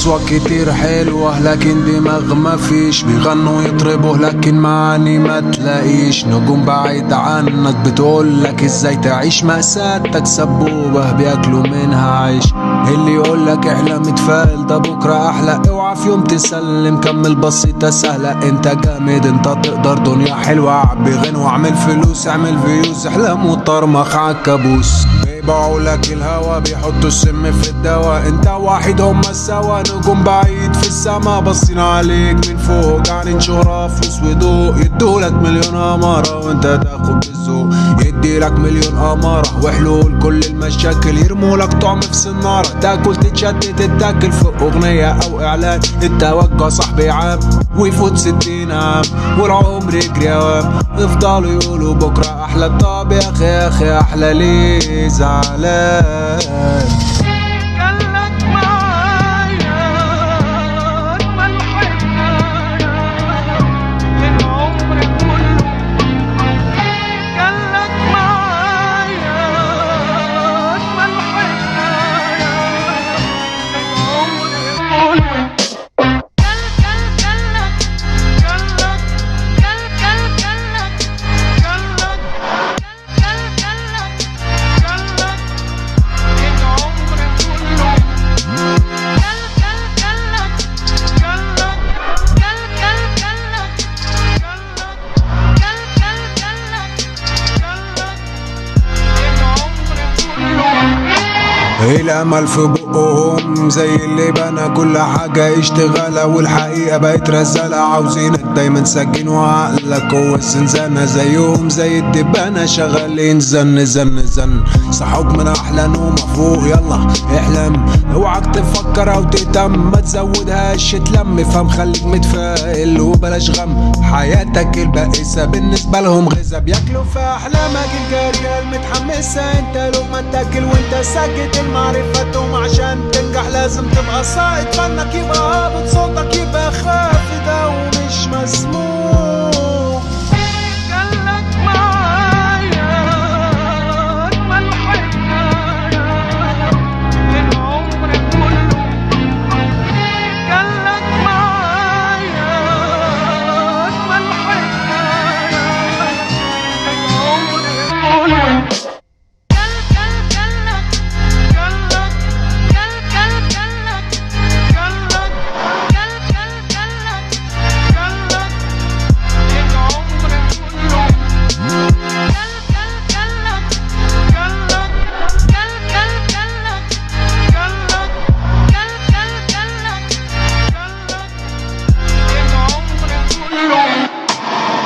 أصوات كتير حلوة لكن دماغ مفيش، بيغنوا يطربوا لكن معاني ما تلاقيش. نجوم بعيد عنك بتقولك ازاي تعيش، مأساتك سبوبة بياكلوا منها عيش. اللي يقولك احلم اتفائل ده بكرة احلى، اوعى في يوم تسلم، كمل بسيطة سهلة. انت جامد انت تقدر، دنيا حلوة عبي غنى واعمل فلوس، اعمل فيوز، احلام وطرمخ عالكابوس. بيبيعوا لك الهوا بيحطوا السم في الدواء، انت واحد هما سوا. نجوم بعيد في السما باصين عليك من فوق، جعانين شهرة فلوس وضوء. يدولك مليون امارة وانت تاخد بالذوق، يديلك مليون امارة وحلول كل المشاكل. يرمولك طعم في سنارة تاكل تتشتت تتاكل في اغنية او اعلان. التوجه صاحبي عام ويفوت 60 عام والعمر يجري اوام، يفضلوا يقولوا بكرة احلى. طب يا اخي يا اخي احلى ليه زعلان؟ الامل في بقهم زي اللي بنى كل حاجة اشتغالة، والحقيقة بقت رزالة. عاوزينك دايما سجين وعقلك هو الزنزانة، زيهم زي الدبانة شغالين زن زن زن. صحوك من احلى نوم فوق يلا احلم، اوعك تفكر او تهتم، ما تزودهاش تلم. فهم خليك متفائل وبلاش غم، حياتك البائسة بالنسبة لهم غذا بياكلوا في احلامك الجارية المتحمسة. انت لقمة تاكل وانت ساكت، المعرفتهم عشان تنجح لازم تبقى صائد. فنك يبقى هابط صوتك يبقى خافت او مش مسموع. خلك معايا اجمل حكاية للعمر كله، خلك معايا اجمل حكاية للعمر كله.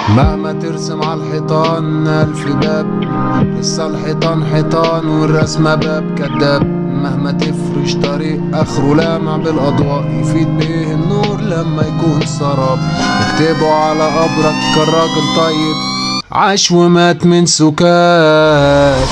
مهما ترسم على الحيطان ألف باب، لسه الحيطان حيطان والرسمة باب كداب. مهما تفرش طريق آخره لامع بالأضواء، يفيد بيه النور لما يكون سراب. اكتبوا على قبرك كان راجل طيب عاش ومات من سكات.